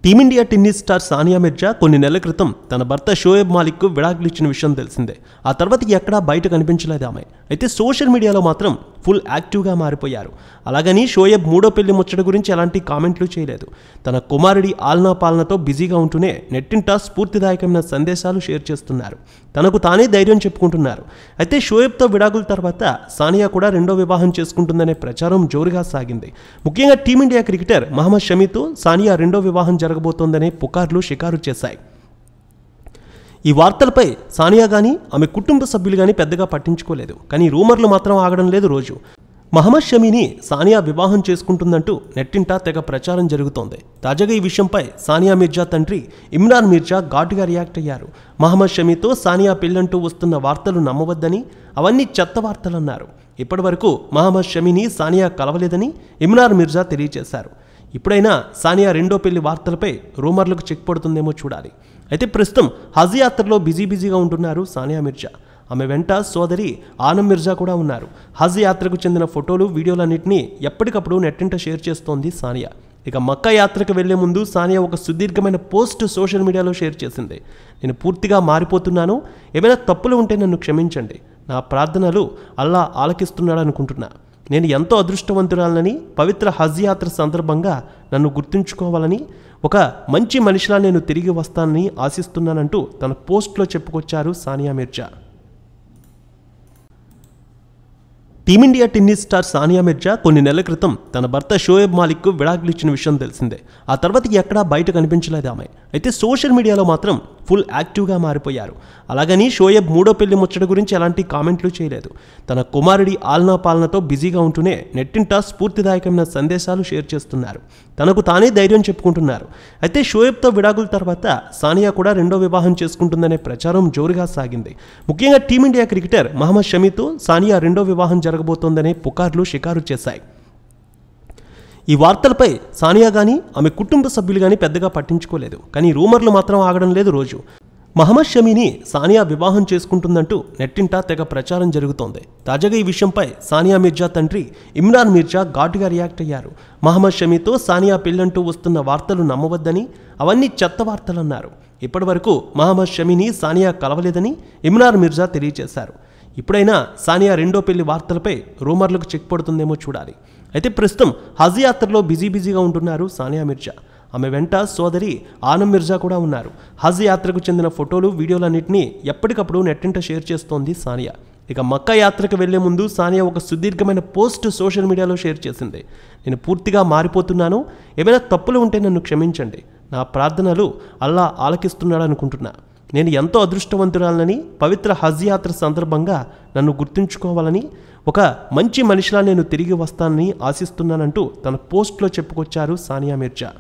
Team India tennis star Sania Mirza కొన్ని నెలల క్రితం తన భర్త షోయబ్ మాలిక్కు విడాకులు ఇచ్చిన విషయం తెలిసిందే. ఆ తర్వాత ఎక్కడా బయట కనిపించలేదు ఆమె. అయితే సోషల్ మీడియాలో మాత్రం ఫుల్ యాక్టివ్గా మారిపోయారు. అలాగని షోయబ్ మూడో పెళ్లి ముచ్చట గురించి ఎలాంటి కామెంట్లు చేయలేదు. తన కుమారుడి ఆలనా పాలనతో బిజీగా ఉంటూనే నెట్టింట స్ఫూర్తిదాయకమైన సందేశాలు షేర్ చేస్తున్నారు. తనకు తానే ధైర్యం చెప్పుకుంటున్నారు. అయితే షోయబ్తో విడాకుల తర్వాత సానియా కూడా రెండో వివాహం చేసుకుంటుందనే ప్రచారం జోరుగా సాగింది. ముఖ్యంగా టీమిండియా క్రికెటర్ మహమ్మద్ షమీతో సానియా రెండో వివాహం జరగబోతోందనే పుకార్లు షికారు చేశాయి. ఈ వార్తలపై సానియా కానీ ఆమె కుటుంబ సభ్యులు కానీ పెద్దగా పట్టించుకోలేదు. కానీ రూమర్లు మాత్రం ఆగడం లేదు రోజు. మహమ్మద్ షమీని సానియా వివాహం చేసుకుంటుందంటూ నెట్టింట తెగ ప్రచారం జరుగుతోంది. తాజాగా ఈ విషయంపై సానియా మిర్జా తండ్రి ఇమ్రాన్ మిర్జా ఘాటుగా రియాక్ట్ అయ్యారు. మహమ్మద్ షమీతో సానియా పెళ్లంటూ వస్తున్న వార్తలు నమ్మవద్దని, అవన్నీ చెత్త వార్తలన్నారు. ఇప్పటి వరకు మహమ్మద్ షమీని సానియా కలవలేదని ఇమ్రాన్ మిర్జా తెలియజేశారు. ఇప్పుడైనా సానియా రెండో పెళ్లి వార్తలపై రూమర్లకు చెక్ పడుతుందేమో చూడాలి. అయితే ప్రస్తుతం హజ్ యాత్రలో బిజీగా ఉంటున్నారు సానియా మిర్జా. ఆమె వెంట సోదరి ఆనం మిర్జా కూడా ఉన్నారు. హజ్ యాత్రకు చెందిన ఫోటోలు, వీడియోలన్నింటినీ ఎప్పటికప్పుడు నెట్టింట షేర్ చేస్తోంది సానియా. ఇక మక్కా యాత్రకు వెళ్లే ముందు సానియా ఒక సుదీర్ఘమైన పోస్ట్ సోషల్ మీడియాలో షేర్ చేసింది. నేను పూర్తిగా మారిపోతున్నాను. ఏమైనా తప్పులు ఉంటే నన్ను క్షమించండి. నా ప్రార్థనలు అల్లా ఆలకిస్తున్నాడు అనుకుంటున్నా. నేను ఎంతో అదృష్టవంతురాలని, పవిత్ర హజ్ యాత్ర సందర్భంగా నన్ను గుర్తుంచుకోవాలని, ఒక మంచి మనిషిలా నేను తిరిగి వస్తానని ఆశిస్తున్నానంటూ తన పోస్ట్లో చెప్పుకొచ్చారు Sania Mirza. Team India tennis star Sania Mirza కొన్ని నెలల క్రితం తన భర్త షోయబ్ మాలిక్కు విడాకులు ఇచ్చిన విషయం తెలిసిందే. ఆ తర్వాత ఎక్కడా బయట కనిపించలేదు ఆమె. అయితే సోషల్ మీడియాలో మాత్రం ఫుల్ యాక్టివ్గా మారిపోయారు. అలాగని షోయబ్ మూడో పెళ్లి ముచ్చట గురించి ఎలాంటి కామెంట్లు చేయలేదు. తన కుమారుడి ఆలనా పాలనతో బిజీగా ఉంటూనే నెట్టింట స్ఫూర్తిదాయకమైన సందేశాలు షేర్ చేస్తున్నారు. తనకు తానే ధైర్యం చెప్పుకుంటున్నారు. అయితే షోయబ్తో విడాకుల తర్వాత సానియా కూడా రెండో వివాహం చేసుకుంటుందనే ప్రచారం జోరుగా సాగింది. ముఖ్యంగా టీమిండియా క్రికెటర్ మహమ్మద్ షమీతో సానియా రెండో వివాహం జరగబోతోందనే పుకార్లు షికారు చేశాయి. ఈ వార్తలపై సానియా కానీ ఆమె కుటుంబ సభ్యులు కానీ పెద్దగా పట్టించుకోలేదు. కానీ రూమర్లు మాత్రం ఆగడం లేదు రోజు. మహమ్మద్ షమీని సానియా వివాహం చేసుకుంటుందంటూ నెట్టింట తెగ ప్రచారం జరుగుతోంది. తాజాగా ఈ విషయంపై సానియా మిర్జా తండ్రి ఇమ్రాన్ మిర్జా ఘాటుగా రియాక్ట్ అయ్యారు. మహమ్మద్ షమీతో సానియా పెళ్లంటూ వస్తున్న వార్తలు నమ్మవద్దని, అవన్నీ చెత్త వార్తలన్నారు. ఇప్పటి వరకు మహమ్మద్ షమీని సానియా కలవలేదని ఇమ్రాన్ మిర్జా తెలియజేశారు. ఇప్పుడైనా సానియా రెండో పెళ్లి వార్తలపై రూమర్లకు చెక్ పడుతుందేమో చూడాలి. అయితే ప్రస్తుతం హజ్ యాత్రలో బిజీగా ఉంటున్నారు సానియా మిర్జా. ఆమె వెంట సోదరి ఆనం మిర్జా కూడా ఉన్నారు. హజ్ యాత్రకు చెందిన ఫోటోలు, వీడియోలన్నింటినీ ఎప్పటికప్పుడు నెట్టింట షేర్ చేస్తోంది సానియా. ఇక మక్కా యాత్రకు వెళ్లే ముందు సానియా ఒక సుదీర్ఘమైన పోస్ట్ సోషల్ మీడియాలో షేర్ చేసింది. నేను పూర్తిగా మారిపోతున్నాను. ఏమైనా తప్పులు ఉంటే నన్ను క్షమించండి. నా ప్రార్థనలు అల్లా ఆలకిస్తున్నాడు అనుకుంటున్నా. నేను ఎంతో అదృష్టవంతురాలని, పవిత్ర హజ్ యాత్ర సందర్భంగా నన్ను గుర్తుంచుకోవాలని, ఒక మంచి మనిషిలా నేను తిరిగి వస్తానని ఆశిస్తున్నానంటూ తన పోస్ట్లో చెప్పుకొచ్చారు సానియా మిర్జా.